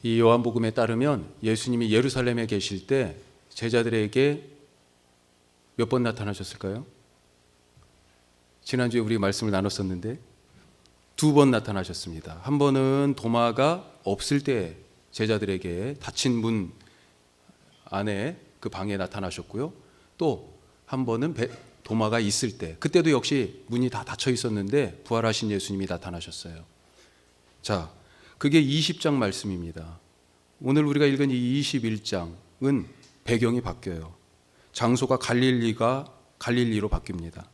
이 요한복음에 따르면 예수님이 예루살렘에 계실 때 제자들에게 몇 번 나타나셨을까요? 지난주에 우리 말씀을 나눴었는데 2번 나타나셨습니다. 한 번은 도마가 없을 때 제자들에게 닫힌 문 안에 그 방에 나타나셨고요. 또 한 번은 도마가 있을 때, 그때도 역시 문이 다 닫혀 있었는데 부활하신 예수님이 나타나셨어요. 자, 그게 20장 말씀입니다. 오늘 우리가 읽은 이 21장은 배경이 바뀌어요. 장소가 갈릴리로 바뀝니다.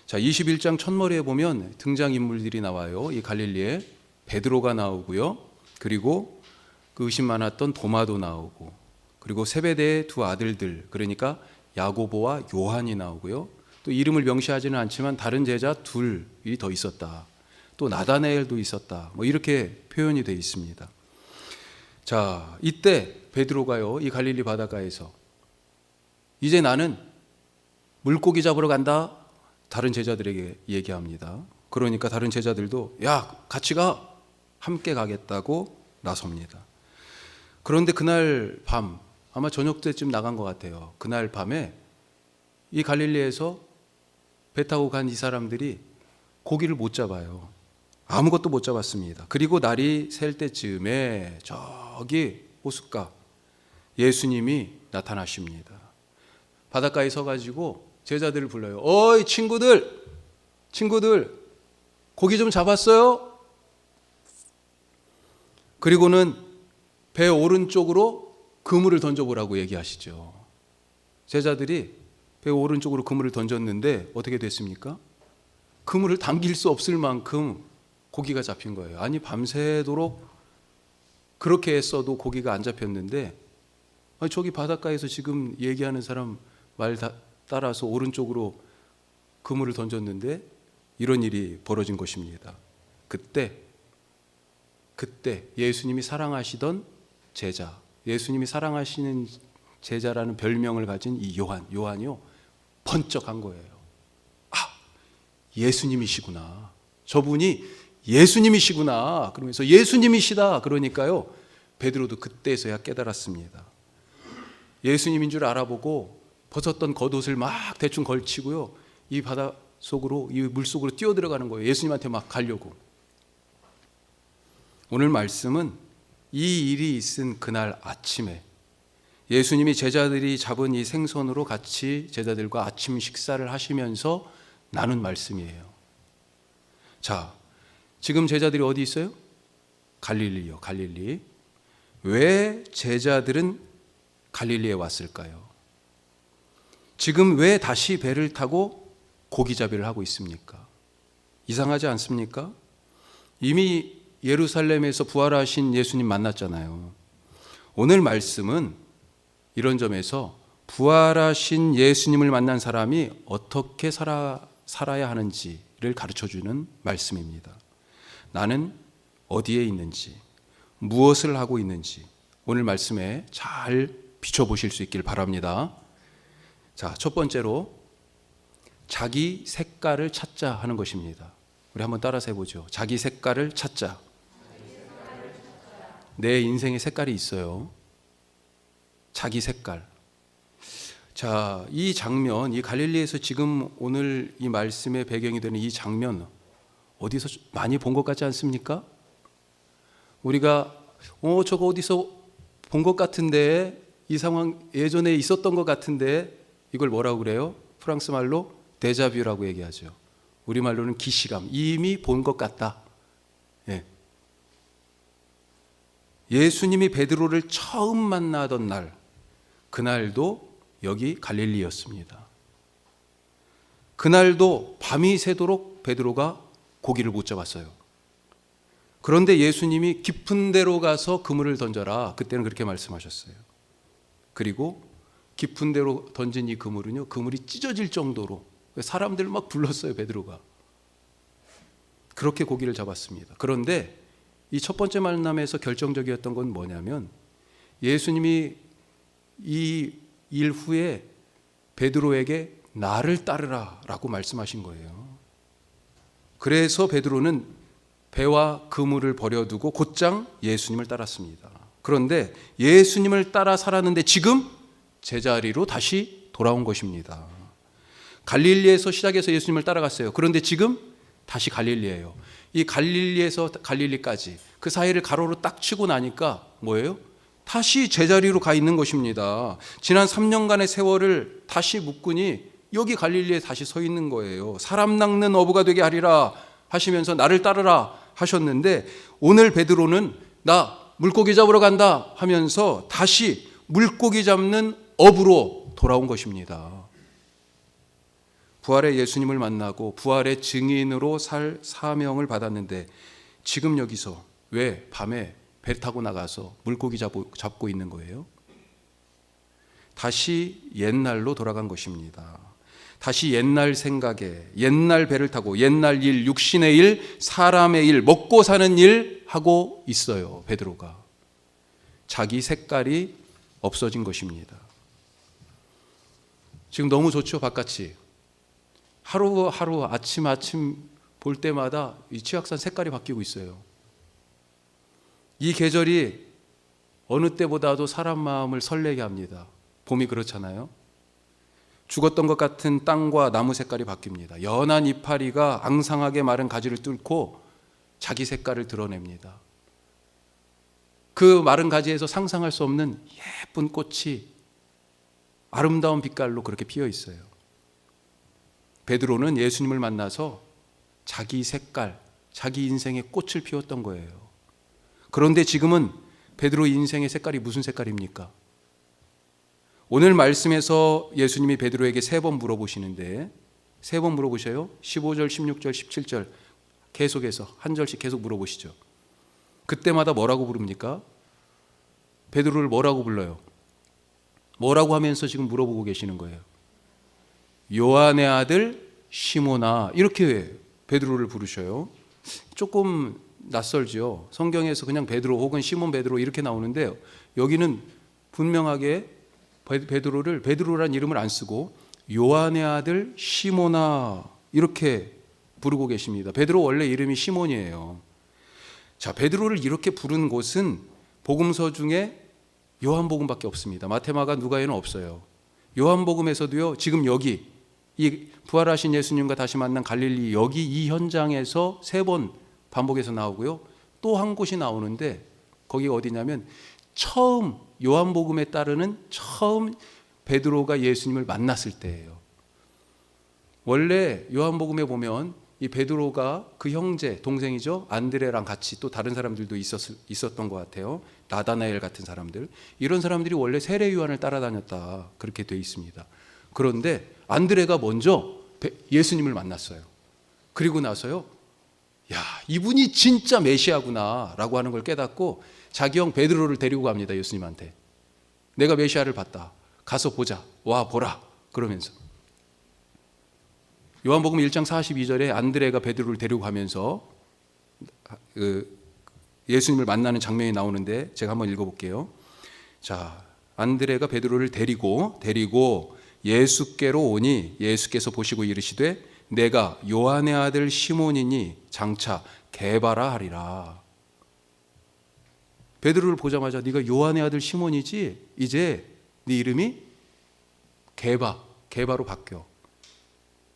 자, 21장 첫머리에 보면 등장인물들이 나와요. 이 갈릴리에 베드로가 나오고요. 그리고 그 의심 많았던 도마도 나오고, 그리고 세베대의 두 아들들, 그러니까 야고보와 요한이 나오고요. 또 이름을 명시하지는 않지만 다른 제자 둘이 더 있었다. 또 나다나엘도 있었다. 뭐 이렇게 표현이 되어 있습니다. 자, 이때 베드로가요, 이 갈릴리 바닷가에서 이제 나는 물고기 잡으러 간다. 다른 제자들에게 얘기합니다. 그러니까 다른 제자들도 야, 같이 가. 함께 가겠다고 나섭니다. 그런데 그날 밤, 아마 저녁 때쯤 나간 것 같아요. 그날 밤에 이 갈릴리에서 배 타고 간 이 사람들이 고기를 못 잡아요. 아무것도 못 잡았습니다. 그리고 날이 셀 때쯤에 저기 호숫가 예수님이 나타나십니다. 바닷가에 서가지고 제자들을 불러요. 어이 친구들 고기 좀 잡았어요? 그리고는 배 오른쪽으로 그물을 던져보라고 얘기하시죠. 제자들이 배 오른쪽으로 그물을 던졌는데 어떻게 됐습니까? 그물을 당길 수 없을 만큼 고기가 잡힌 거예요. 아니 밤새도록 그렇게 했어도 고기가 안 잡혔는데, 아니, 저기 바닷가에서 지금 얘기하는 사람 말 따라서 오른쪽으로 그물을 던졌는데 이런 일이 벌어진 것입니다. 그때 예수님이 사랑하시던 제자, 예수님이 사랑하시는 제자라는 별명을 가진 이 요한이요 번쩍한 거예요. 아, 예수님이시구나. 저분이 예수님이시구나. 그러면서 예수님이시다. 그러니까요 베드로도 그때서야 깨달았습니다. 예수님인 줄 알아보고 벗었던 겉옷을 막 대충 걸치고요 이 바다 속으로, 이 물 속으로 뛰어들어가는 거예요. 예수님한테 막 가려고. 오늘 말씀은 이 일이 있은 그날 아침에 예수님이 제자들이 잡은 이 생선으로 같이 제자들과 아침 식사를 하시면서 나눈 말씀이에요. 자, 지금 제자들이 어디 있어요? 갈릴리요, 갈릴리. 왜 제자들은 갈릴리에 왔을까요? 지금 왜 다시 배를 타고 고기잡이를 하고 있습니까? 이상하지 않습니까? 이미 예루살렘에서 부활하신 예수님 만났잖아요. 오늘 말씀은 이런 점에서 부활하신 예수님을 만난 사람이 어떻게 살아야 하는지를 가르쳐주는 말씀입니다. 나는 어디에 있는지, 무엇을 하고 있는지 오늘 말씀에 잘 비춰보실 수 있길 바랍니다. 자, 첫 번째로 자기 색깔을 찾자 하는 것입니다. 우리 한번 따라서 해보죠. 자기 색깔을 찾자. 내 인생의 색깔이 있어요. 자기 색깔. 자, 이 장면, 이 갈릴리에서 지금 오늘 이 말씀의 배경이 되는 이 장면 어디서 많이 본 것 같지 않습니까? 우리가 저거 어디서 본 것 같은데, 이 상황 예전에 있었던 것 같은데, 이걸 뭐라고 그래요? 프랑스 말로 데자뷰라고 얘기하죠. 우리말로는 기시감, 이미 본 것 같다. 예. 예수님이 베드로를 처음 만나던 날, 그날도 여기 갈릴리였습니다. 그날도 밤이 새도록 베드로가 고기를 못 잡았어요. 그런데 예수님이 깊은 데로 가서 그물을 던져라. 그때는 그렇게 말씀하셨어요. 그리고 깊은 데로 던진 이 그물은요, 그물이 찢어질 정도로 사람들을 막 불렀어요. 베드로가 그렇게 고기를 잡았습니다. 그런데 이 첫 번째 만남에서 결정적이었던 건 뭐냐면, 예수님이 이 일 후에 베드로에게 나를 따르라 라고 말씀하신 거예요. 그래서 베드로는 배와 그물을 버려두고 곧장 예수님을 따랐습니다. 그런데 예수님을 따라 살았는데 지금 제자리로 다시 돌아온 것입니다. 갈릴리에서 시작해서 예수님을 따라갔어요. 그런데 지금 다시 갈릴리예요. 이 갈릴리에서 갈릴리까지 그 사이를 가로로 딱 치고 나니까 뭐예요? 다시 제자리로 가 있는 것입니다. 지난 3년간의 세월을 다시 묶으니 여기 갈릴리에 다시 서 있는 거예요. 사람 낚는 어부가 되게 하리라 하시면서 나를 따르라 하셨는데 오늘 베드로는 나 물고기 잡으러 간다 하면서 다시 물고기 잡는 어부로 돌아온 것입니다. 부활의 예수님을 만나고 부활의 증인으로 살 사명을 받았는데 지금 여기서 왜 밤에 배 타고 나가서 물고기 잡고 있는 거예요? 다시 옛날로 돌아간 것입니다. 다시 옛날 생각에 옛날 배를 타고 옛날 일, 육신의 일, 사람의 일, 먹고 사는 일 하고 있어요. 베드로가. 자기 색깔이 없어진 것입니다. 지금 너무 좋죠, 바깥이. 하루하루 아침 볼 때마다 이 치악산 색깔이 바뀌고 있어요. 이 계절이 어느 때보다도 사람 마음을 설레게 합니다. 봄이 그렇잖아요. 죽었던 것 같은 땅과 나무 색깔이 바뀝니다. 연한 이파리가 앙상하게 마른 가지를 뚫고 자기 색깔을 드러냅니다. 그 마른 가지에서 상상할 수 없는 예쁜 꽃이 아름다운 빛깔로 그렇게 피어 있어요. 베드로는 예수님을 만나서 자기 색깔, 자기 인생의 꽃을 피웠던 거예요. 그런데 지금은 베드로 인생의 색깔이 무슨 색깔입니까? 오늘 말씀에서 예수님이 베드로에게 3번 물어보시는데 3번 물어보셔요. 15절, 16절, 17절 계속해서 한 절씩 계속 물어보시죠. 그때마다 뭐라고 부릅니까? 베드로를 뭐라고 불러요? 뭐라고 하면서 지금 물어보고 계시는 거예요? 요한의 아들 시몬아, 이렇게 베드로를 부르셔요. 조금 낯설죠. 성경에서 그냥 베드로 혹은 시몬 베드로 이렇게 나오는데 여기는 분명하게 베드로를 베드로란 이름을 안 쓰고 요한의 아들 시몬아 이렇게 부르고 계십니다. 베드로 원래 이름이 시몬이에요. 자, 베드로를 이렇게 부른 곳은 복음서 중에 요한복음밖에 없습니다. 마태마가 누가에는 없어요. 요한복음에서도요. 지금 여기 이 부활하신 예수님과 다시 만난 갈릴리 여기 이 현장에서 3번 반복해서 나오고요. 또 한 곳이 나오는데 거기가 어디냐면 처음 요한복음에 따르는 처음 베드로가 예수님을 만났을 때예요. 원래 요한복음에 보면 이 베드로가 그 형제, 동생이죠. 안드레랑 같이 또 다른 사람들도 있었던 것 같아요. 나다나엘 같은 사람들. 이런 사람들이 원래 세례 요한을 따라다녔다. 그렇게 돼 있습니다. 그런데 안드레가 먼저 예수님을 만났어요. 그리고 나서요. 야, 이분이 진짜 메시아구나 라고 하는 걸 깨닫고 자기 형 베드로를 데리고 갑니다. 예수님한테. 내가 메시아를 봤다. 가서 보자. 와 보라. 그러면서 요한복음 1장 42절에 안드레가 베드로를 데리고 가면서 예수님을 만나는 장면이 나오는데 제가 한번 읽어볼게요. 자, 안드레가 베드로를 데리고 예수께로 오니 예수께서 보시고 이르시되 내가 요한의 아들 시몬이니 장차 게바라 하리라. 베드로를 보자마자 네가 요한의 아들 시몬이지? 이제 네 이름이 게바로 바뀌어.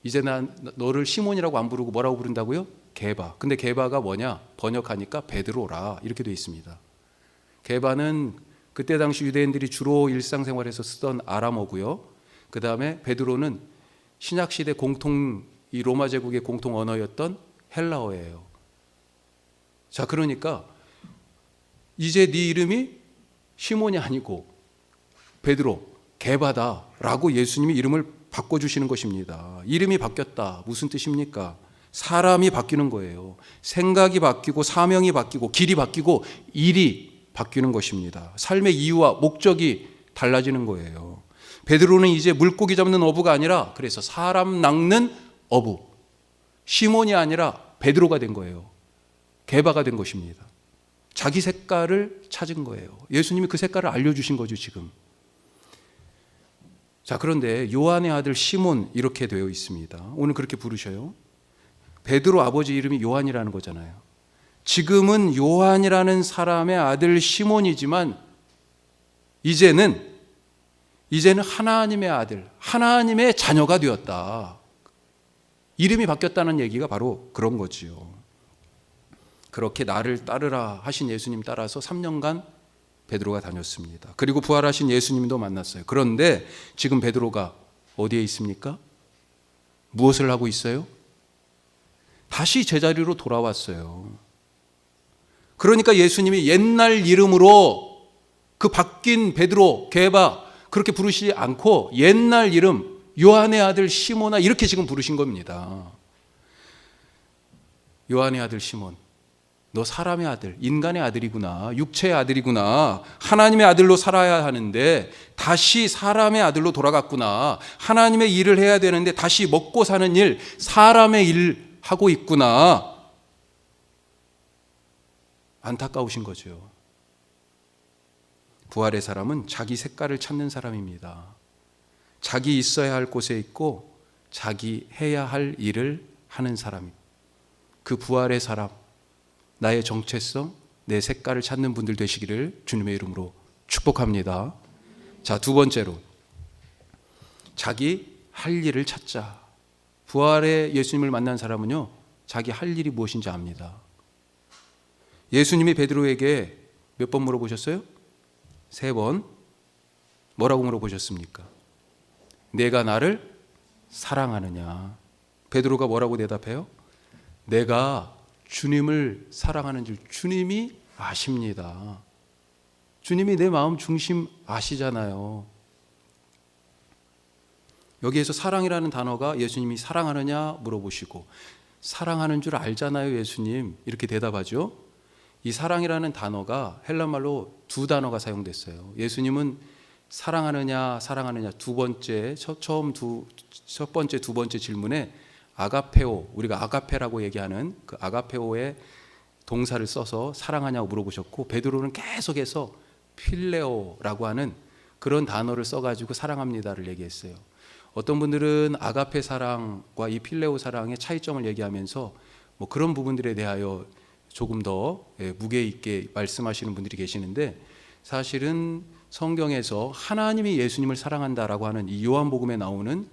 이제 난 너를 시몬이라고 안 부르고 뭐라고 부른다고요? 게바. 근데 게바가 뭐냐? 번역하니까 베드로라 이렇게 되어 있습니다. 게바는 그때 당시 유대인들이 주로 일상생활에서 쓰던 아람어고요. 그 다음에 베드로는 신약시대 이 로마 제국의 공통 언어였던 헬라어예요. 자, 그러니까 이제 네 이름이 시몬이 아니고 베드로, 게바다라고 예수님이 이름을 바꿔주시는 것입니다. 이름이 바뀌었다. 무슨 뜻입니까? 사람이 바뀌는 거예요. 생각이 바뀌고 사명이 바뀌고 길이 바뀌고 일이 바뀌는 것입니다. 삶의 이유와 목적이 달라지는 거예요. 베드로는 이제 물고기 잡는 어부가 아니라 그래서 사람 낚는 어부, 시몬이 아니라 베드로가 된 거예요. 게바가 된 것입니다. 자기 색깔을 찾은 거예요. 예수님이 그 색깔을 알려주신 거죠 지금. 자, 그런데 요한의 아들 시몬 이렇게 되어 있습니다. 오늘 그렇게 부르셔요. 베드로 아버지 이름이 요한이라는 거잖아요. 지금은 요한이라는 사람의 아들 시몬이지만 이제는 하나님의 아들, 하나님의 자녀가 되었다. 이름이 바뀌었다는 얘기가 바로 그런 거지요. 그렇게 나를 따르라 하신 예수님 따라서 3년간 베드로가 다녔습니다. 그리고 부활하신 예수님도 만났어요. 그런데 지금 베드로가 어디에 있습니까? 무엇을 하고 있어요? 다시 제자리로 돌아왔어요. 그러니까 예수님이 옛날 이름으로 그 바뀐 베드로, 게바 그렇게 부르시지 않고 옛날 이름 요한의 아들 시몬아 이렇게 지금 부르신 겁니다. 요한의 아들 시몬, 너 사람의 아들, 인간의 아들이구나, 육체의 아들이구나, 하나님의 아들로 살아야 하는데 다시 사람의 아들로 돌아갔구나, 하나님의 일을 해야 되는데 다시 먹고 사는 일, 사람의 일 하고 있구나. 안타까우신 거죠. 부활의 사람은 자기 색깔을 찾는 사람입니다. 자기 있어야 할 곳에 있고 자기 해야 할 일을 하는 사람입니다. 그 부활의 사람, 나의 정체성, 내 색깔을 찾는 분들 되시기를 주님의 이름으로 축복합니다. 자, 두 번째로 자기 할 일을 찾자. 부활의 예수님을 만난 사람은요, 자기 할 일이 무엇인지 압니다. 예수님이 베드로에게 몇 번 물어보셨어요? 3번. 뭐라고 물어보셨습니까? 내가 나를 사랑하느냐? 베드로가 뭐라고 대답해요? 내가 주님을 사랑하는 줄 주님이 아십니다. 주님이 내 마음 중심 아시잖아요. 여기에서 사랑이라는 단어가 예수님이 사랑하느냐 물어보시고, 사랑하는 줄 알잖아요 예수님, 이렇게 대답하죠. 이 사랑이라는 단어가 헬라말로 2단어가 사용됐어요. 예수님은 사랑하느냐 두 번째, 첫 번째, 두 번째 질문에 아가페오, 우리가 아가페라고 얘기하는 그 아가페오의 동사를 써서 사랑하냐고 물어보셨고, 베드로는 계속해서 필레오라고 하는 그런 단어를 써가지고 사랑합니다를 얘기했어요. 어떤 분들은 아가페 사랑과 이 필레오 사랑의 차이점을 얘기하면서 뭐 그런 부분들에 대하여 조금 더 무게 있게 말씀하시는 분들이 계시는데, 사실은 성경에서 하나님이 예수님을 사랑한다라고 하는 이 요한복음에 나오는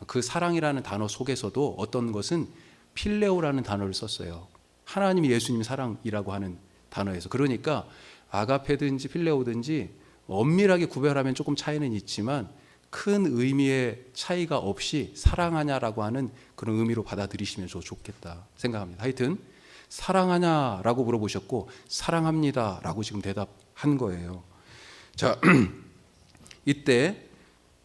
그 사랑이라는 단어 속에서도 어떤 것은 필레오라는 단어를 썼어요. 하나님이 예수님 사랑이라고 하는 단어에서. 그러니까 아가페든지 필레오든지 엄밀하게 구별하면 조금 차이는 있지만 큰 의미의 차이가 없이 사랑하냐라고 하는 그런 의미로 받아들이시면 좋겠다 생각합니다. 하여튼 사랑하냐라고 물어보셨고 사랑합니다라고 지금 대답한 거예요. 자, 이때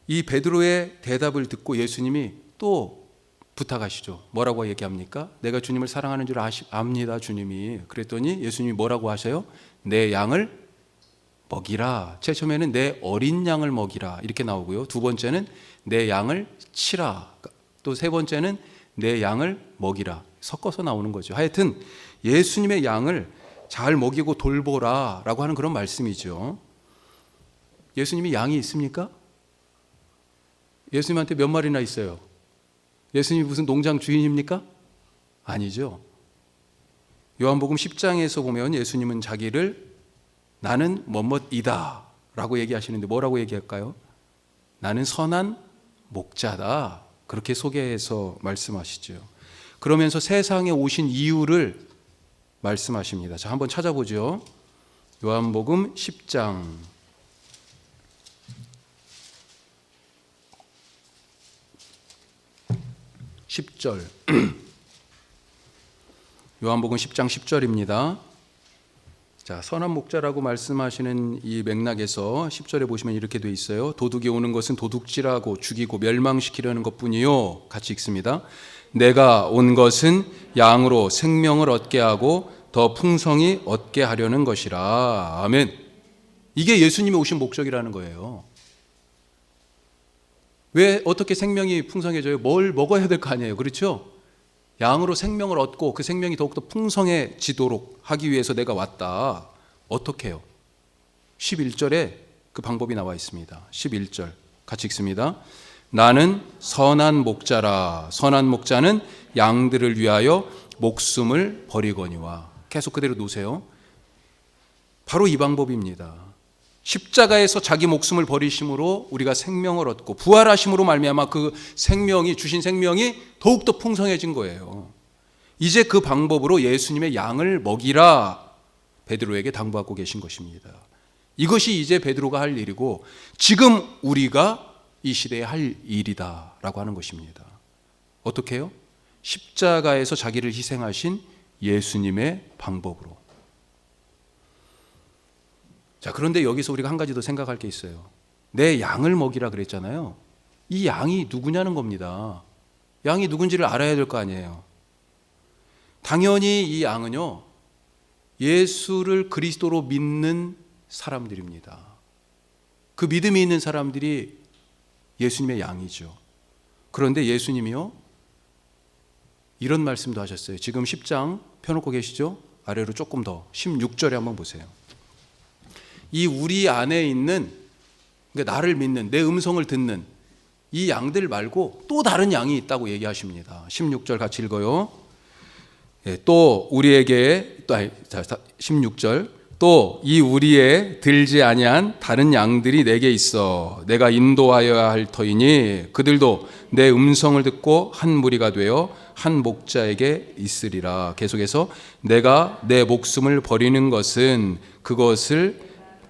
이 베드로의 대답을 듣고 예수님이 또 부탁하시죠. 뭐라고 얘기합니까? 내가 주님을 사랑하는 줄 압니다 주님이. 그랬더니 예수님이 뭐라고 하셔요? 내 양을 먹이라. 제일 처음에는 내 어린 양을 먹이라 이렇게 나오고요. 두 번째는 내 양을 치라. 또 세 번째는 내 양을 먹이라. 섞어서 나오는 거죠. 하여튼 예수님의 양을 잘 먹이고 돌보라 라고 하는 그런 말씀이죠. 예수님이 양이 있습니까? 예수님한테 몇 마리나 있어요? 예수님이 무슨 농장 주인입니까? 아니죠. 요한복음 10장에서 보면 예수님은 자기를 나는 뭐뭐이다 라고 얘기하시는데 뭐라고 얘기할까요? 나는 선한 목자다, 그렇게 소개해서 말씀하시죠. 그러면서 세상에 오신 이유를 말씀하십니다. 자, 한번 찾아보죠. 요한복음 10장 10절 요한복음 10장 10절입니다. 자, 선한 목자라고 말씀하시는 이 맥락에서 10절에 보시면 이렇게 돼 있어요. 도둑이 오는 것은 도둑질하고 죽이고 멸망시키려는 것뿐이요. 같이 읽습니다. 내가 온 것은 양으로 생명을 얻게 하고 더 풍성히 얻게 하려는 것이라. 아멘. 이게 예수님이 오신 목적이라는 거예요. 왜 어떻게 생명이 풍성해져요? 뭘 먹어야 될 거 아니에요. 그렇죠? 양으로 생명을 얻고 그 생명이 더욱더 풍성해지도록 하기 위해서 내가 왔다. 어떻게 해요? 11절에 그 방법이 나와 있습니다. 11절 같이 읽습니다. 나는 선한 목자라. 선한 목자는 양들을 위하여 목숨을 버리거니와. 계속 그대로 놓으세요. 바로 이 방법입니다. 십자가에서 자기 목숨을 버리심으로 우리가 생명을 얻고 부활하심으로 말미암아 그 생명이 주신 생명이 더욱더 풍성해진 거예요. 이제 그 방법으로 예수님의 양을 먹이라 베드로에게 당부하고 계신 것입니다. 이것이 이제 베드로가 할 일이고 지금 우리가 이 시대에 할 일이다라고 하는 것입니다. 어떻게 해요? 십자가에서 자기를 희생하신 예수님의 방법으로. 자, 그런데 여기서 우리가 한 가지 더 생각할 게 있어요. 내 양을 먹이라 그랬잖아요. 이 양이 누구냐는 겁니다. 양이 누군지를 알아야 될 거 아니에요. 당연히 이 양은요, 예수를 그리스도로 믿는 사람들입니다. 그 믿음이 있는 사람들이 예수님의 양이죠. 그런데 예수님이요, 이런 말씀도 하셨어요. 지금 10장 펴놓고 계시죠? 아래로 조금 더 16절에 한번 보세요. 이 우리 안에 있는, 그러니까 나를 믿는, 내 음성을 듣는 이 양들 말고 또 다른 양이 있다고 얘기하십니다. 16절 같이 읽어요. 또 우리에게, 16절, 또 이 우리에 들지 아니한 다른 양들이 내게 있어 내가 인도하여야 할 터이니 그들도 내 음성을 듣고 한 무리가 되어 한 목자에게 있으리라. 계속해서 내가 내 목숨을 버리는 것은 그것을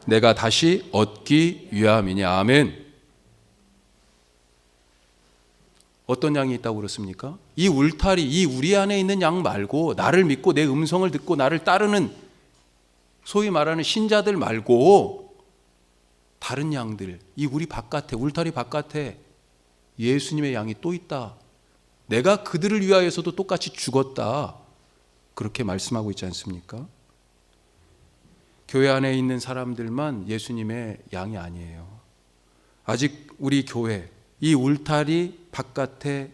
내가 다시 얻기 위함이냐. 아멘. 어떤 양이 있다고 그렇습니까? 이 울타리, 이 우리 안에 있는 양 말고 나를 믿고 내 음성을 듣고 나를 따르는 소위 말하는 신자들 말고 다른 양들, 이 우리 바깥에, 울타리 바깥에 예수님의 양이 또 있다. 내가 그들을 위하여서도 똑같이 죽었다. 그렇게 말씀하고 있지 않습니까? 교회 안에 있는 사람들만 예수님의 양이 아니에요. 아직 우리 교회, 이 울타리 바깥에,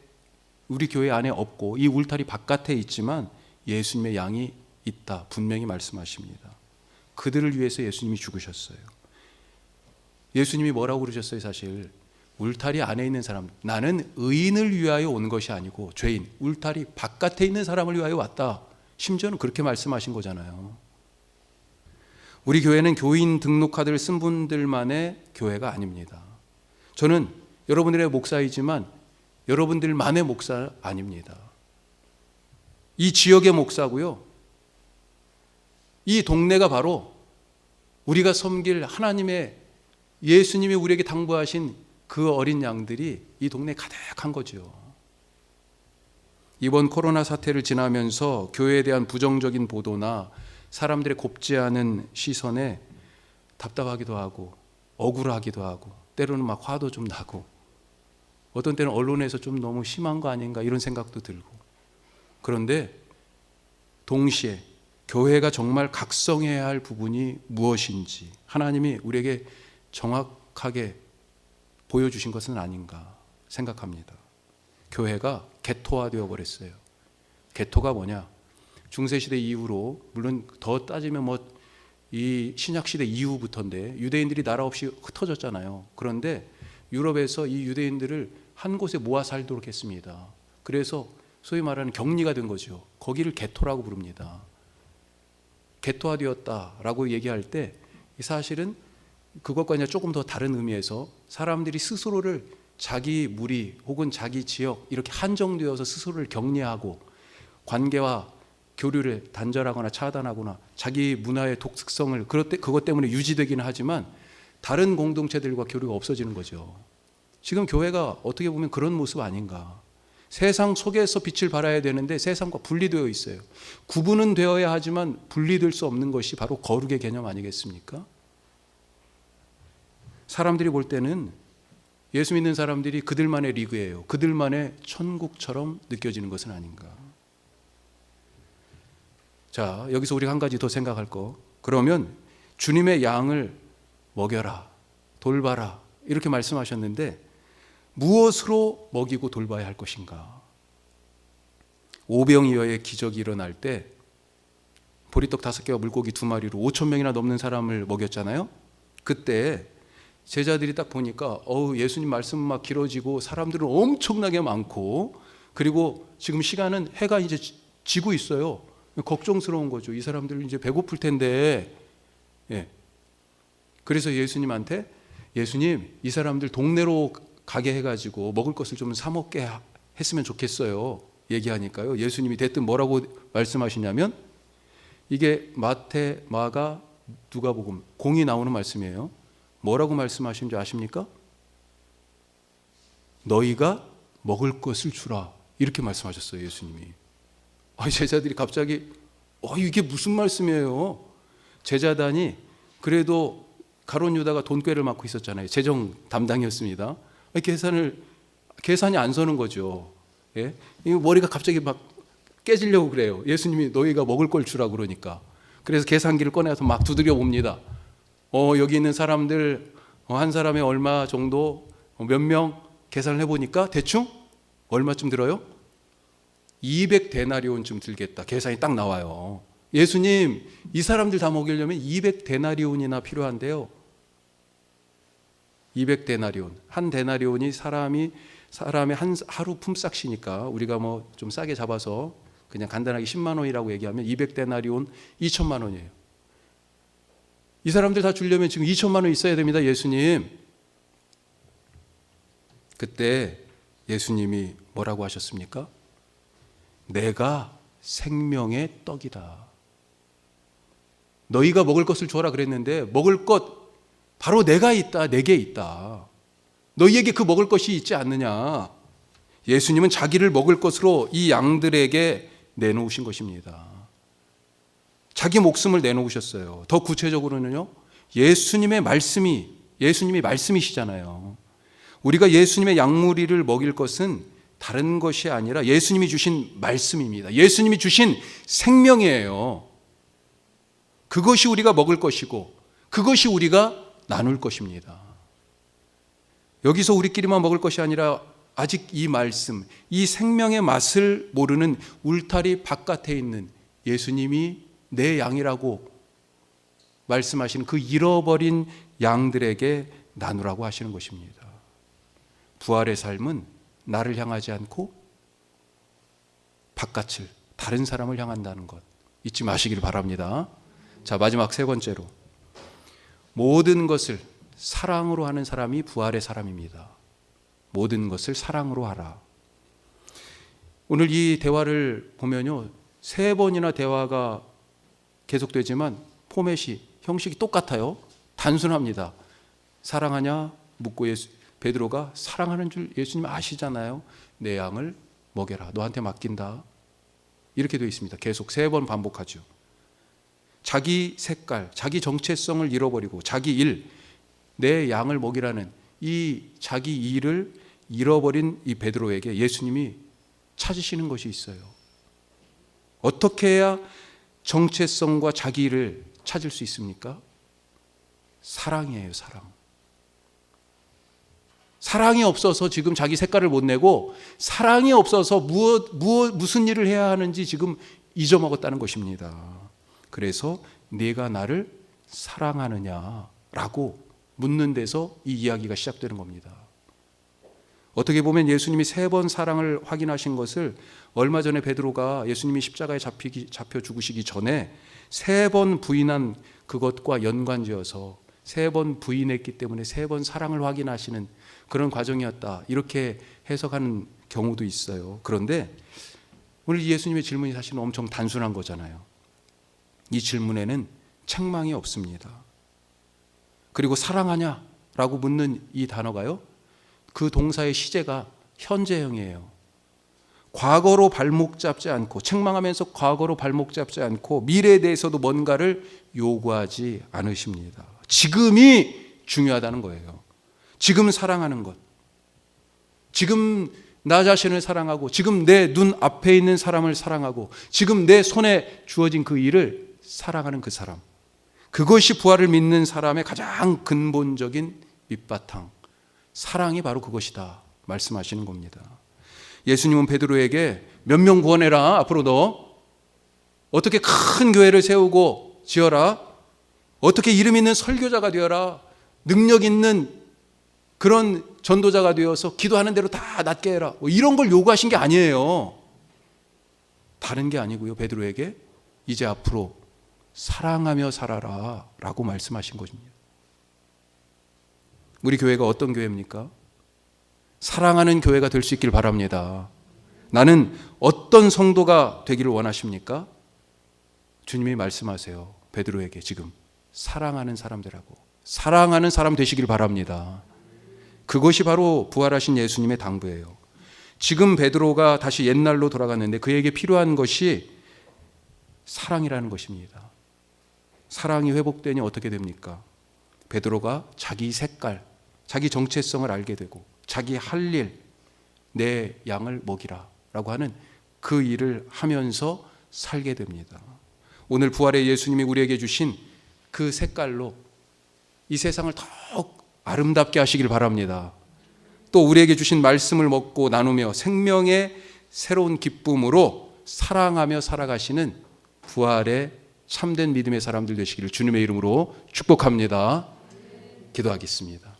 우리 교회 안에 없고 이 울타리 바깥에 있지만 예수님의 양이 있다. 분명히 말씀하십니다. 그들을 위해서 예수님이 죽으셨어요. 예수님이 뭐라고 그러셨어요? 사실 울타리 안에 있는 사람, 나는 의인을 위하여 온 것이 아니고 죄인, 울타리 바깥에 있는 사람을 위하여 왔다. 심지어는 그렇게 말씀하신 거잖아요. 우리 교회는 교인 등록카드를 쓴 분들만의 교회가 아닙니다. 저는 여러분들의 목사이지만 여러분들만의 목사 아닙니다. 이 지역의 목사고요. 이 동네가 바로 우리가 섬길 하나님의, 예수님이 우리에게 당부하신 그 어린 양들이 이 동네에 가득한 거죠. 이번 코로나 사태를 지나면서 교회에 대한 부정적인 보도나 사람들의 곱지 않은 시선에 답답하기도 하고 억울하기도 하고 때로는 막 화도 좀 나고 어떤 때는 언론에서 좀 너무 심한 거 아닌가 이런 생각도 들고. 그런데 동시에 교회가 정말 각성해야 할 부분이 무엇인지 하나님이 우리에게 정확하게 보여주신 것은 아닌가 생각합니다. 교회가 개토화되어 버렸어요. 개토가 뭐냐? 중세시대 이후로, 물론 더 따지면 이 신약시대 이후부터인데 유대인들이 나라 없이 흩어졌잖아요. 그런데 유럽에서 이 유대인들을 한 곳에 모아 살도록 했습니다. 그래서 소위 말하는 격리가 된 거죠. 거기를 개토라고 부릅니다. 개토화되었다라고 얘기할 때 사실은 그것과 이제 조금 더 다른 의미에서 사람들이 스스로를 자기 무리 혹은 자기 지역 이렇게 한정되어서 스스로를 격리하고 관계와 교류를 단절하거나 차단하거나 자기 문화의 독특성을 그것 때문에 유지되기는 하지만 다른 공동체들과 교류가 없어지는 거죠. 지금 교회가 어떻게 보면 그런 모습 아닌가. 세상 속에서 빛을 발해야 되는데 세상과 분리되어 있어요. 구분은 되어야 하지만 분리될 수 없는 것이 바로 거룩의 개념 아니겠습니까? 사람들이 볼 때는 예수 믿는 사람들이 그들만의 리그예요. 그들만의 천국처럼 느껴지는 것은 아닌가. 자, 여기서 우리가 한 가지 더 생각할 거. 그러면 주님의 양을 먹여라, 돌봐라 이렇게 말씀하셨는데 무엇으로 먹이고 돌봐야 할 것인가? 오병이어의 기적이 일어날 때 보리떡 5개와 물고기 2마리로 5,000명이나 넘는 사람을 먹였잖아요. 그때 제자들이 딱 보니까 예수님 말씀은 막 길어지고 사람들은 엄청나게 많고 그리고 지금 시간은 해가 이제 지고 있어요. 걱정스러운 거죠. 이 사람들 이제 배고플 텐데. 예. 그래서 예수님한테 예수님, 이 사람들 동네로 가게 해가지고 먹을 것을 좀 사 먹게 했으면 좋겠어요. 얘기하니까요. 예수님이 대뜸 뭐라고 말씀하시냐면, 이게 마태, 마가, 누가복음 공이 나오는 말씀이에요. 뭐라고 말씀하신 줄 아십니까? 너희가 먹을 것을 주라. 이렇게 말씀하셨어요, 예수님이. 제자들이 갑자기 이게 무슨 말씀이에요? 제자단이 그래도 가룟 유다가 돈꾀를 맡고 있었잖아요. 재정 담당이었습니다. 계산이 안 서는 거죠. 예? 머리가 갑자기 막 깨지려고 그래요. 예수님이 너희가 먹을 걸 주라 그러니까. 그래서 계산기를 꺼내서 막 두드려 봅니다. 여기 있는 사람들 한 사람에 얼마 정도, 몇 명 계산을 해보니까 대충 얼마쯤 들어요? 200데나리온쯤 들겠다. 계산이 딱 나와요. 예수님, 이 사람들 다 먹이려면 200데나리온이나 필요한데요. 200데나리온. 한 데나리온이 사람의 한 하루 품삯이니까 우리가 뭐 좀 싸게 잡아서 그냥 간단하게 10만 원이라고 얘기하면 200데나리온 2천만 원이에요. 이 사람들 다 주려면 지금 2천만 원 있어야 됩니다, 예수님. 그때 예수님이 뭐라고 하셨습니까? 내가 생명의 떡이다. 너희가 먹을 것을 줘라 그랬는데 먹을 것 바로 내가 있다. 내게 있다. 너희에게 그 먹을 것이 있지 않느냐. 예수님은 자기를 먹을 것으로 이 양들에게 내놓으신 것입니다. 자기 목숨을 내놓으셨어요. 더 구체적으로는요, 예수님이 말씀이시잖아요. 우리가 예수님의 양무리를 먹일 것은 다른 것이 아니라 예수님이 주신 말씀입니다. 예수님이 주신 생명이에요. 그것이 우리가 먹을 것이고 그것이 우리가 나눌 것입니다. 여기서 우리끼리만 먹을 것이 아니라 아직 이 말씀, 이 생명의 맛을 모르는 울타리 바깥에 있는 예수님이 내 양이라고 말씀하시는 그 잃어버린 양들에게 나누라고 하시는 것입니다. 부활의 삶은 나를 향하지 않고 바깥을, 다른 사람을 향한다는 것 잊지 마시길 바랍니다. 자, 마지막 세 번째로, 모든 것을 사랑으로 하는 사람이 부활의 사람입니다. 모든 것을 사랑으로 하라. 오늘 이 대화를 보면요, 3번이나 대화가 계속되지만 포맷이, 형식이 똑같아요. 단순합니다. 사랑하냐 묻고 베드로가 사랑하는 줄 예수님 아시잖아요. 내 양을 먹여라. 너한테 맡긴다. 이렇게 되어 있습니다. 계속 3번 반복하죠. 자기 색깔, 자기 정체성을 잃어버리고 자기 일, 내 양을 먹이라는 이 자기 일을 잃어버린 이 베드로에게 예수님이 찾으시는 것이 있어요. 어떻게 해야 정체성과 자기 일을 찾을 수 있습니까? 사랑이에요, 사랑. 사랑이 없어서 지금 자기 색깔을 못 내고, 사랑이 없어서 무슨 일을 해야 하는지 지금 잊어먹었다는 것입니다. 그래서 네가 나를 사랑하느냐라고 묻는 데서 이 이야기가 시작되는 겁니다. 어떻게 보면 예수님이 3번 사랑을 확인하신 것을 얼마 전에 베드로가 예수님이 십자가에 잡혀 죽으시기 전에 3번 부인한 그것과 연관지어서 3번 부인했기 때문에 3번 사랑을 확인하시는 그런 과정이었다, 이렇게 해석하는 경우도 있어요. 그런데 오늘 예수님의 질문이 사실은 엄청 단순한 거잖아요. 이 질문에는 책망이 없습니다. 그리고 사랑하냐라고 묻는 이 단어가요, 그 동사의 시제가 현재형이에요. 과거로 발목 잡지 않고, 책망하면서 과거로 발목 잡지 않고 미래에 대해서도 뭔가를 요구하지 않으십니다. 지금이 중요하다는 거예요. 지금 사랑하는 것, 지금 나 자신을 사랑하고, 지금 내 눈 앞에 있는 사람을 사랑하고, 지금 내 손에 주어진 그 일을 사랑하는 그 사람, 그것이 부활을 믿는 사람의 가장 근본적인 밑바탕, 사랑이 바로 그것이다 말씀하시는 겁니다. 예수님은 베드로에게 몇 명 구원해라, 앞으로 너 어떻게 큰 교회를 세우고 지어라, 어떻게 이름 있는 설교자가 되어라, 능력 있는 그런 전도자가 되어서 기도하는 대로 다 낫게 해라, 이런 걸 요구하신 게 아니에요. 다른 게 아니고요, 베드로에게 이제 앞으로 사랑하며 살아라 라고 말씀하신 것입니다. 우리 교회가 어떤 교회입니까? 사랑하는 교회가 될 수 있길 바랍니다. 나는 어떤 성도가 되기를 원하십니까? 주님이 말씀하세요. 베드로에게 지금 사랑하는 사람들하고 사랑하는 사람 되시길 바랍니다. 그것이 바로 부활하신 예수님의 당부예요. 지금 베드로가 다시 옛날로 돌아갔는데 그에게 필요한 것이 사랑이라는 것입니다. 사랑이 회복되니 어떻게 됩니까? 베드로가 자기 색깔, 자기 정체성을 알게 되고 자기 할 일, 내 양을 먹이라 라고 하는 그 일을 하면서 살게 됩니다. 오늘 부활의 예수님이 우리에게 주신 그 색깔로 이 세상을 더욱 아름답게 하시길 바랍니다. 또 우리에게 주신 말씀을 먹고 나누며 생명의 새로운 기쁨으로 사랑하며 살아가시는 부활의 참된 믿음의 사람들 되시기를 주님의 이름으로 축복합니다. 기도하겠습니다.